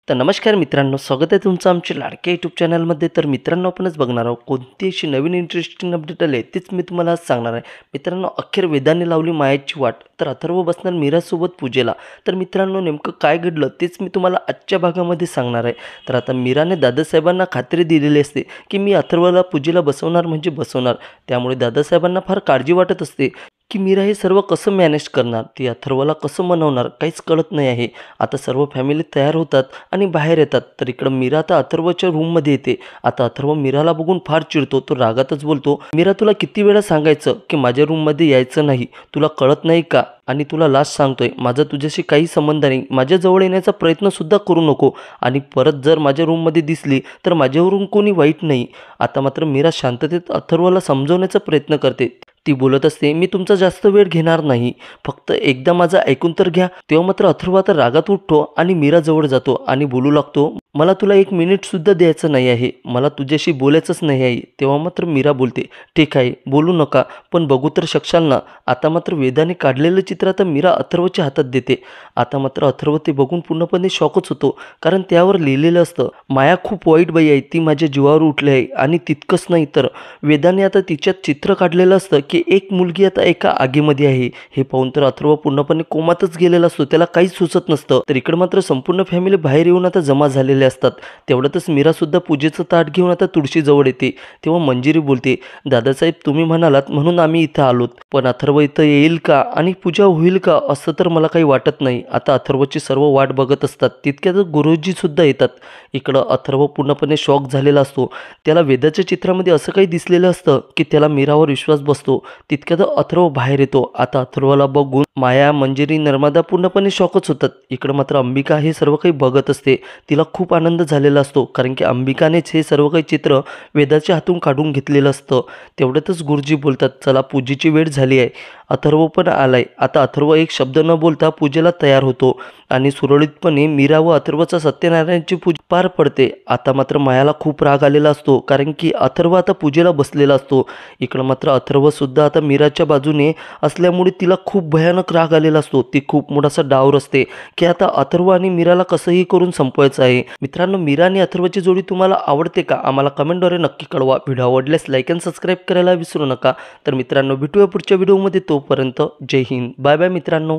तर नमस्कार मित्रांनो, स्वागत आहे तुमचं आमच्या लाडक्या यूट्यूब चॅनलमध्ये. तर मित्रांनो, आपणच बघणार आहोत कोणती अशी नवीन इंटरेस्टिंग अपडेट आली तीच मी तुम्हाला आज सांगणार आहे. मित्रांनो, अखेर वेदाने लावली मायाची वाट. तर अथर्व बसणार मीरासोबत पूजेला. तर मित्रांनो, नेमकं काय घडलं तेच मी तुम्हाला आजच्या भागामध्ये सांगणार आहे. तर आता मीराने दादासाहेबांना खात्री दिलेली असते की मी अथर्वला पूजेला बसवणार म्हणजे बसवणार. त्यामुळे दादासाहेबांना फार काळजी वाटत असते की मीरा हे सर्व कसं मॅनेज करणार, ती अथर्वला कसं मनवणार, काहीच कळत नाही आहे. आता सर्व फॅमिली तयार होतात आणि बाहेर येतात. तर इकडं मीरा आता अथर्वच्या रूममध्ये येते. आता अथर्व मीराला बघून फार चिडतो. तो रागातच बोलतो, मीरा तुला किती वेळा सांगायचं की माझ्या रूममध्ये यायचं नाही, तुला कळत नाही का? आणि तुला लास्ट सांगतोय, माझा तुझ्याशी काही संबंध नाही, माझ्या जवळ येण्याचा प्रयत्नसुद्धा करू नको. आणि परत जर माझ्या रूममध्ये दिसली तर माझ्यावरून कोणी वाईट नाही. आता मात्र मीरा शांततेत अथर्वला समजवण्याचा प्रयत्न करते. ती बोलत असते, मी तुमचा जास्त वेळ घेणार नाही, फक्त एकदा माझं ऐकून तर घ्या. तेव्हा मात्र अथर्व आता रागात उठतो आणि मीराजवळ जातो आणि बोलू लागतो, मला तुला 1 मिनिटसुद्धा द्यायचं नाही आहे, मला तुझ्याशी बोलायचंच नाही आहे. तेव्हा मात्र मीरा बोलते, ठीक आहे, बोलू नका, पण बघू तर शकशाल ना? आता मात्र वेदाने काढलेलं चित्र आता मीरा अथर्वच्या हातात देते. आता मात्र अथर्व ते बघून पूर्णपणे शॉकच होतो, कारण त्यावर लिहिलेलं असतं, माया खूप वाईट बाई आहे, ती माझ्या जीवावर उठली आहे. आणि तितकंच नाही तर वेदाने आता तिच्यात चित्र काढलेलं असतं की एक मुलगी आता एका आगीमध्ये आहे. हे पाहून तर अथर्व पूर्णपणे कोमातच गेलेला असतो, त्याला काहीच सुचत नसतं. तर इकडे मात्र संपूर्ण फॅमिली बाहेर येऊन आता जमा झालेले असतात. तेवढ्यातच मीरासुद्धा पूजेचं ताट घेऊन आता तुळशीजवळ येते. तेव्हा मंजिरी बोलते, दादासाहेब तुम्ही म्हणालात म्हणून आम्ही इथं आलोत, पण अथर्व इथं येईल का आणि पूजा होईल का असं तर मला काही वाटत नाही. आता अथर्वची सर्व वाट बघत असतात. तितक्यात गुरुजी सुद्धा येतात. इकडं अथर्व पूर्णपणे शॉक झालेला असतो. त्याला वेदाच्या चित्रामध्ये असं काही दिसलेलं असतं की त्याला मीरावर विश्वास बसतो. तितक्यात अथर्व बाहेर येतो. आता अथर्वला बघून माया, मंजिरी, नर्मदा पूर्णपणे शॉकच होतात. इकडं मात्र अंबिका हे सर्व काही बघत असते. तिला खूप आनंद झालेला असतो, कारण की अंबिकानेच हे सर्व काही चित्र वेदाच्या हातून काढून घेतलेलं असतं. तेवढ्यातच गुरुजी बोलतात, चला पूजेची वेळ झाली आहे. अथर्व पण आलाय. आता अथर्व एक शब्द न बोलता पूजेला तयार होतो आणि सुरळीतपणे मीरा व अथर्वचा सत्यनारायणची पूजा पार पडते. आता मात्र मायाला खूप राग आलेला असतो, कारण की अथर्व आता पूजेला बसलेला असतो. इकडं मात्र अथर्व सुद्धा आता मीराच्या बाजूने असल्यामुळे तिला खूप भयानक राग आलेला असतो. ती खूप मोठासा डाव रचते की आता अथर्व आणि मीराला कसंही करून संपवायचं आहे. मित्रांनो, मीरा आणि अथर्वची जोडी तुम्हाला आवडते का? आम्हाला कमेंटद्वारे नक्की कळवा. व्हिडिओ आवडल्यास लाईक आणि सबस्क्राईब करायला विसरू नका. तर मित्रांनो, भेटूया पुढच्या व्हिडिओमध्ये. तोपर्यंत जय हिंद, बाय बाय मित्रांनो.